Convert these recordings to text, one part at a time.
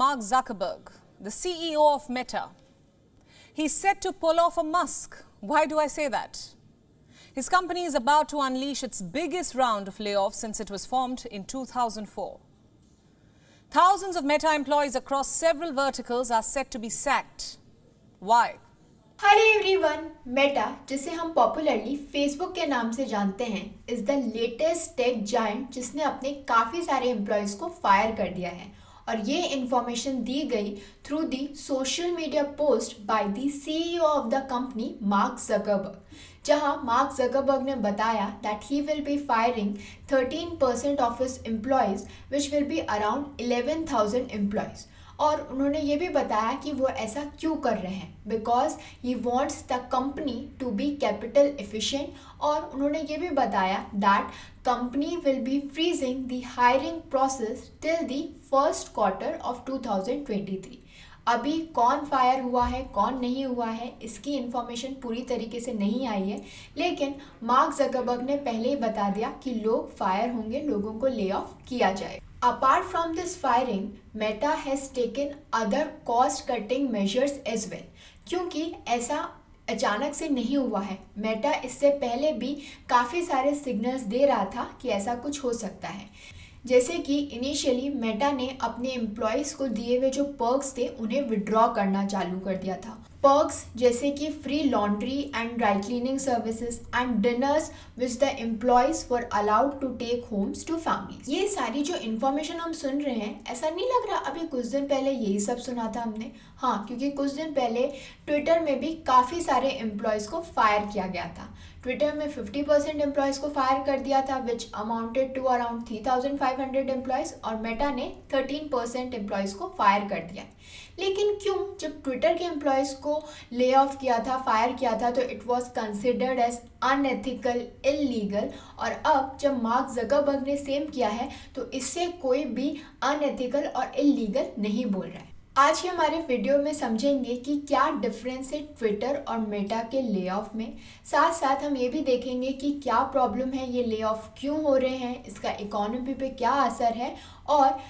Mark Zuckerberg, the CEO of Meta. He's set to pull off a Musk. Why do I say that? His company is about to unleash its biggest round of layoffs since it was formed in 2004. Thousands of Meta employees across several verticals are set to be sacked. Why? Hello everyone, Meta जिसे हम popularly Facebook के नाम से जानते हैं is the latest tech giant जिसने अपने काफ़ी सारे एम्प्लॉयज़ को फायर कर दिया है। और ये इन्फॉर्मेशन दी गई through the social media post by the CEO of the company mark Zuckerberg, जहां मार्क ज़करबर्ग ने बताया that he will be firing 13% of his employees which will be around 11,000 employees. और उन्होंने ये भी बताया कि वो ऐसा क्यों कर रहे हैं, because he wants the company to be capital efficient. और उन्होंने ये भी बताया that company will be freezing the hiring process till the first quarter of 2023। अभी कौन फायर हुआ है कौन नहीं हुआ है इसकी इन्फॉर्मेशन पूरी तरीके से नहीं आई है, लेकिन मार्क ज़करबर्ग ने पहले ही बता दिया कि लोग फायर होंगे, लोगों को ले ऑफ किया जाएगा। Apart from this firing, Meta has taken other cost-cutting measures as well, क्योंकि ऐसा अचानक से नहीं हुआ है। मेटा इससे पहले भी काफ़ी सारे सिग्नल्स दे रहा था कि ऐसा कुछ हो सकता है। जैसे कि इनिशियली मेटा ने अपने एम्प्लॉयज़ को दिए हुए जो पर्क्स थे उन्हें विड्रॉ करना चालू कर दिया था। पर्क्स जैसे कि free laundry and dry cleaning services and diners which the employees were allowed to take homes to families. ये सारी जो इन्फॉर्मेशन हम सुन रहे हैं, ऐसा नहीं लग रहा अभी कुछ दिन पहले यही सब सुना था हमने। हाँ, क्योंकि कुछ दिन पहले ट्विटर में भी काफ़ी सारे एम्प्लॉयज़ को फायर किया गया था। ट्विटर में 50% एम्प्लॉयज़ को फायर कर दिया था विच अमाउंटेड टू अराउंड 3,500 एम्प्लॉयज़, और मेटा ने 13% एम्प्लॉयज़ को फायर कर दिया। लेकिन क्यों? जब ट्विटर के एम्प्लॉयज़ को ले ऑफ किया था, फायर किया था, तो it was considered as unethical, illegal. और अब जब मार्क ज़करबर्ग ने सेम किया है तो इससे कोई भी अनएथिकल और इलीगल नहीं बोल रहा है। आज के हमारे वीडियो में समझेंगे कि क्या डिफरेंस है ट्विटर और मेटा के ले ऑफ में। साथ साथ हम ये भी देखेंगे कि क्या प्रॉब्लम है, ये ले ऑफ क्यों हो रहे हैं, इसका इकोनॉमी पे क्या असर है, और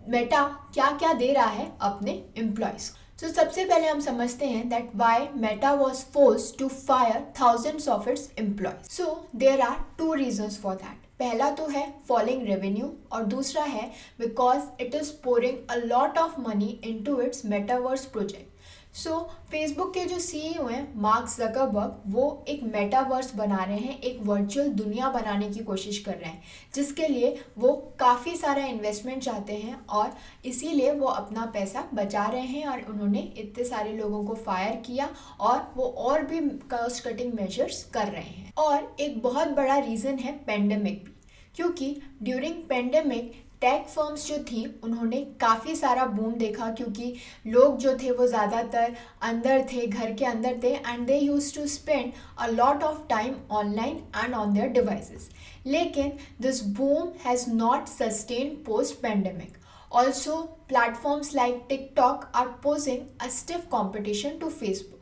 मेटा क्या क्या दे रहा है अपने एम्प्लॉयज़ को। तो सबसे पहले हम समझते हैं that why Meta was forced to fire thousands of its employees. So there are two reasons for that. पहला तो है फॉलिंग रेवेन्यू, और दूसरा है because it is pouring a lot of money into its metaverse project. So Facebook के जो CEO हैं mark Zuckerberg, वो एक मेटावर्स बना रहे हैं, एक वर्चुअल दुनिया बनाने की कोशिश कर रहे हैं, जिसके लिए वो काफ़ी सारा इन्वेस्टमेंट चाहते हैं, और इसीलिए वो अपना पैसा बचा रहे हैं। और उन्होंने इतने सारे लोगों को फायर किया और वो और भी कॉस्ट कटिंग मेजर्स कर रहे हैं। और एक बहुत बड़ा रीज़न है पेंडेमिक भी, क्योंकि ड्यूरिंग पेंडेमिक टेक फर्म्स जो थी उन्होंने काफ़ी सारा बूम देखा, क्योंकि लोग जो थे वो ज़्यादातर अंदर थे, घर के अंदर थे, and they use to spend a lot of time online and on their devices. लेकिन this boom has not sustained post pandemic. Also platforms like TikTok are posing a stiff competition to Facebook.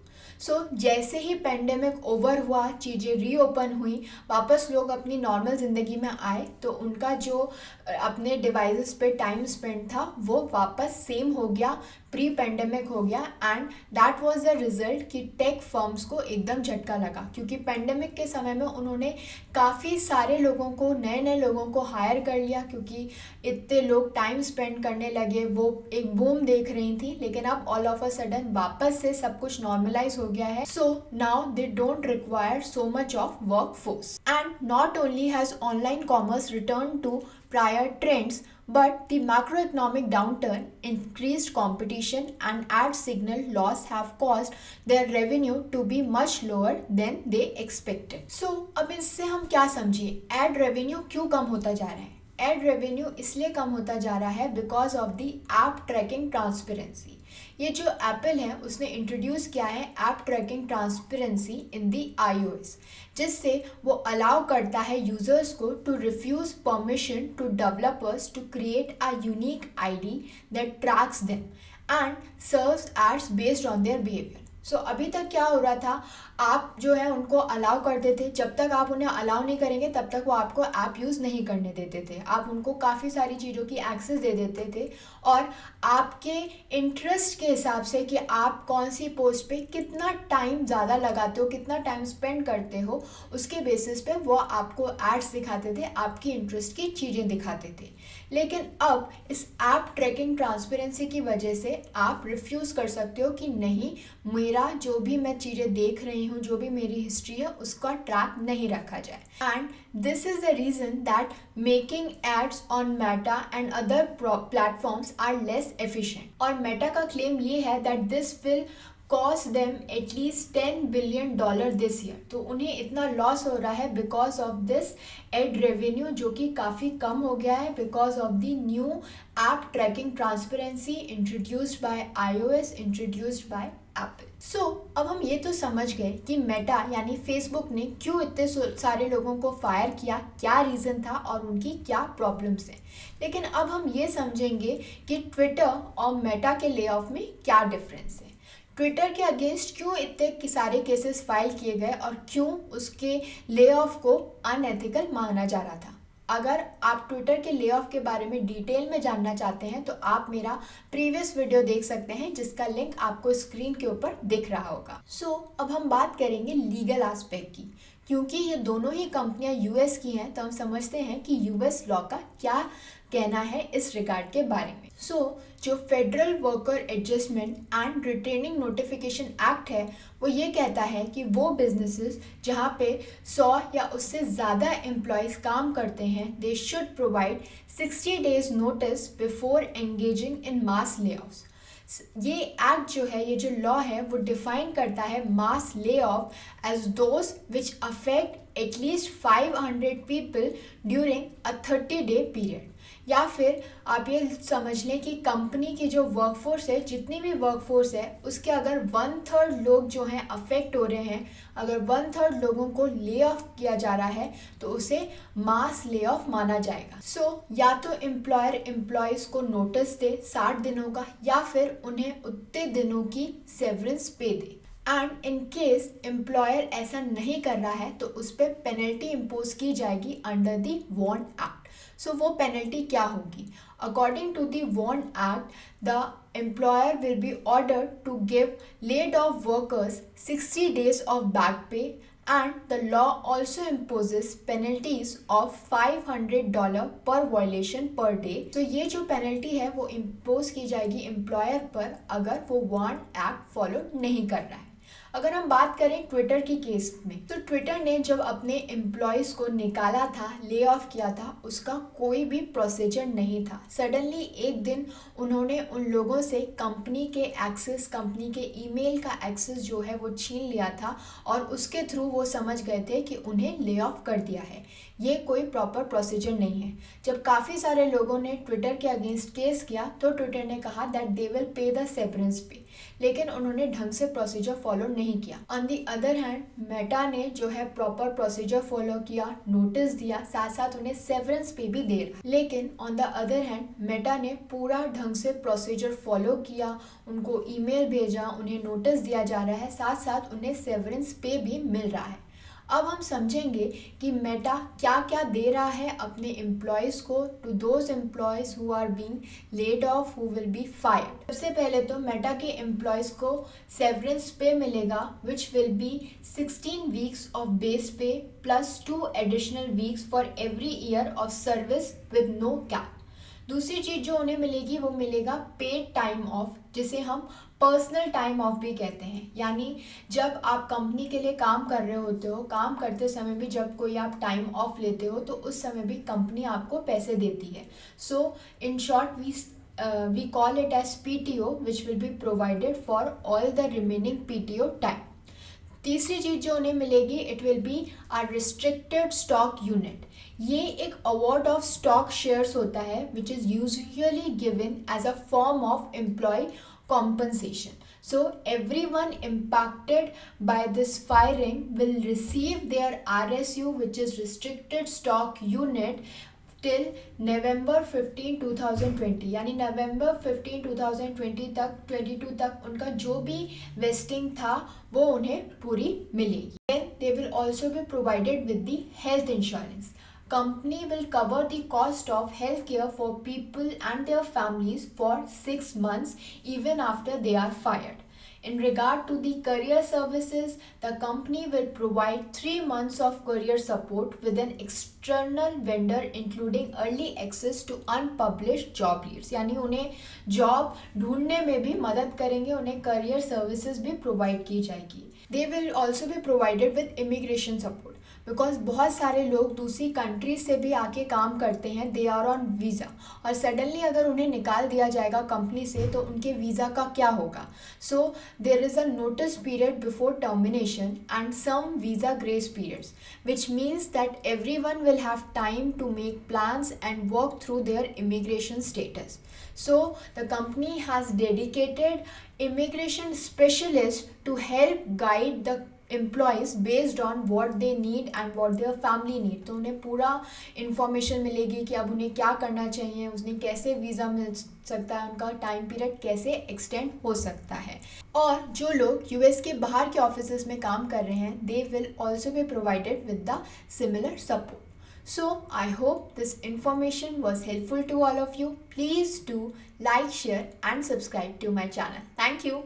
So जैसे ही pandemic over हुआ, चीज़ें reopen हुई, वापस लोग अपनी normal ज़िंदगी में आए, तो उनका जो अपने डिवाइसेस पे टाइम स्पेंड था वो वापस सेम हो गया, प्री पेंडेमिक हो गया। And that was the result कि टेक फर्म्स को एकदम झटका लगा, क्योंकि पेंडेमिक के समय में उन्होंने काफ़ी सारे लोगों को, नए नए लोगों को हायर कर लिया, क्योंकि इतने लोग टाइम स्पेंड करने लगे, वो एक बूम देख रही थी। लेकिन अब ऑल ऑफ अ सडन वापस से सब कुछ नॉर्मलाइज हो गया है। So now they don't require so much of workforce. And not only has online commerce return to prior trends, but the macroeconomic downturn, increased competition and ad signal loss have caused their revenue to be much lower than they expected. So अब इससे हम क्या समझिए, ad revenue क्यों कम होता जा रहा है? एड रेवेन्यू इसलिए कम होता जा रहा है because of the app tracking transparency. ये जो एप्पल है उसने इंट्रोड्यूस किया है app tracking transparency in the iOS, जिससे वो अलाउ करता है यूजर्स को to refuse permission to developers to create a unique ID that tracks them and serves ads based on their behaviour. So अभी तक क्या हो रहा था, आप जो है उनको अलाउ करते थे, जब तक आप उन्हें अलाउ नहीं करेंगे तब तक वो आपको ऐप यूज़ नहीं करने देते थे। आप उनको काफ़ी सारी चीज़ों की एक्सेस दे देते थे और आपके इंटरेस्ट के हिसाब से कि आप कौन सी पोस्ट पे कितना टाइम ज़्यादा लगाते हो, कितना टाइम स्पेंड करते हो, उसके बेसिस पे वो आपको एड्स दिखाते थे, आपकी इंटरेस्ट की चीज़ें दिखाते थे। लेकिन अब इस ऐप ट्रैकिंग ट्रांसपेरेंसी की वजह से आप रिफ्यूज़ कर सकते हो कि नहीं, मेरा जो भी मैं चीज़ें देख रही हूँ, जो भी मेरी हिस्ट्री है, उसका ट्रैक नहीं रखा जाए। And this is the reason that making ads on Meta and other platforms are less efficient. और मेटा का क्लेम ये है that this will cost them at least $10 billion this year. तो उन्हें इतना लॉस हो रहा है because of this ad revenue, जो कि काफ़ी कम हो गया है because of the new app tracking transparency introduced by iOS, introduced by Apple. So अब हम ये तो समझ गए कि मेटा यानी फेसबुक ने क्यों इतने सारे लोगों को फायर किया, क्या रीज़न था और उनकी क्या प्रॉब्लम्स हैं। लेकिन अब हम ये समझेंगे कि ट्विटर और मेटा के ले ऑफ में क्या डिफरेंस है, ट्विटर के अगेंस्ट क्यों इतने सारे केसेस फाइल किए गए और क्यों उसके ले ऑफ को अनएथिकल माना जा रहा था। अगर आप ट्विटर के ले ऑफ के बारे में डिटेल में जानना चाहते हैं तो आप मेरा प्रीवियस वीडियो देख सकते हैं, जिसका लिंक आपको स्क्रीन के ऊपर दिख रहा होगा। सो अब हम बात करेंगे लीगल एस्पेक्ट की। क्योंकि ये दोनों ही कंपनियां यूएस की हैं, तो हम समझते हैं कि यूएस लॉ का क्या कहना है इस रिगार्ड के बारे में। जो federal worker adjustment and retaining notification act है, वो ये कहता है कि वो बिजनेसेस जहाँ पे 100 या उससे ज़्यादा एम्प्लॉयज़ काम करते हैं, they should provide 60 days notice before engaging in mass layoffs. ये एक्ट जो है, ये जो लॉ है, वो डिफाइन करता है mass layoff as those which affect at least 500 people during a 30-day period. या फिर आप ये समझ लें कि कंपनी की जो वर्कफोर्स है, जितनी भी वर्कफोर्स है, उसके अगर 1/3 लोग जो हैं अफेक्ट हो रहे हैं, अगर 1/3 लोगों को ले ऑफ किया जा रहा है तो उसे मास ले ऑफ माना जाएगा। या तो एम्प्लॉयर एम्प्लॉयज़ को नोटिस दे 60 दिनों का, या फिर उन्हें उतने दिनों की सेवरेंस पे दे। एंड इन केस एम्प्लॉयर ऐसा नहीं कर रहा है तो उस पर पेनल्टी इम्पोज की जाएगी under the WARN act. So वो पेनल्टी क्या होगी? According to the WARN act, the employer will be ordered to give laid off workers 60 days of back pay, and the law also imposes penalties of $500 per violation per day। तो ये जो penalty है वो impose की जाएगी employer पर अगर वो वॉर्न एक्ट फॉलो नहीं कर रहा है। अगर हम बात करें ट्विटर की केस में, तो ट्विटर ने जब अपने एम्प्लॉयज़ को निकाला था, ले ऑफ किया था, उसका कोई भी प्रोसीजर नहीं था। सडनली एक दिन उन्होंने उन लोगों से कंपनी के एक्सेस, कंपनी के ईमेल का एक्सेस जो है वो छीन लिया था और उसके थ्रू वो समझ गए थे कि उन्हें ले ऑफ कर दिया है। ये कोई प्रॉपर प्रोसीजर नहीं है। जब काफ़ी सारे लोगों ने ट्विटर के अगेंस्ट केस किया तो ट्विटर ने कहा that they will pay the severance पे, लेकिन उन्होंने ढंग से प्रोसीजर फॉलो नहीं किया। On the other hand Meta ने जो है प्रॉपर प्रोसीजर फॉलो किया, नोटिस दिया, साथ साथ उन्हें सेवरेंस पे भी दे रहा। लेकिन on the other hand Meta ने पूरा ढंग से प्रोसीजर फॉलो किया, उनको ईमेल भेजा, उन्हें नोटिस दिया जा रहा है, साथ साथ उन्हें सेवरेंस पे भी मिल रहा है। अब हम समझेंगे कि मेटा क्या क्या दे रहा है अपने एम्प्लॉयज़ को, to those employees who are being laid off, who will be fired. सबसे पहले तो मेटा के एम्प्लॉयज़ को सेवरेंस पे मिलेगा which will be 16 weeks of base pay plus 2 additional weeks for every year of service with no cap. दूसरी चीज़ जो उन्हें मिलेगी वो मिलेगा पेड टाइम ऑफ, जिसे हम पर्सनल टाइम ऑफ भी कहते हैं। यानी जब आप कंपनी के लिए काम कर रहे होते हो, काम करते समय भी जब कोई आप टाइम ऑफ लेते हो तो उस समय भी कंपनी आपको पैसे देती है। So in short we call it as PTO which will be provided for all the remaining PTO time. तीसरी चीज़ जो उन्हें मिलेगी, it will be a restricted stock unit. ये एक अवार्ड ऑफ स्टॉक शेयर्स होता है which is usually given as a form of employ compensation. So everyone impacted by this firing will receive their RSU, which is restricted stock unit, till नवंबर 15 2020, यानी नवंबर 15 2020 तक 22 तक उनका जो भी वेस्टिंग था वो उन्हें पूरी मिलेगी. Then they will also be provided with the health insurance. Company will cover the cost of healthcare for people and their families for 6 months even after they are fired. In regard to the career services, the company will provide 3 months of career support with an external vendor including early access to unpublished job leads. यानी उन्हें job ढूंढने में भी मदद करेंगे, उन्हें career services भी provide की जाएगी. They will also be provided with immigration support. Because बहुत सारे लोग दूसरी कंट्री से भी आके काम करते हैं, दे आर ऑन वीज़ा, और सडनली अगर उन्हें निकाल दिया जाएगा कंपनी से तो उनके वीज़ा का क्या होगा. So there is a notice period before termination and some visa grace periods, which means that everyone will have time to make plans and work through their immigration status. So the company has dedicated immigration specialists to help guide the employees based on what they need and what their family need. तो उन्हें पूरा information मिलेगी कि अब उन्हें क्या करना चाहिए, उन्हें कैसे वीज़ा मिल सकता है, उनका टाइम पीरियड कैसे एक्सटेंड हो सकता है. और जो लोग यूएस के बाहर के ऑफिस में काम कर रहे हैं, they will also be provided with the similar support. So I hope this information was helpful to all of you. Please do like, share and subscribe to my channel. Thank you.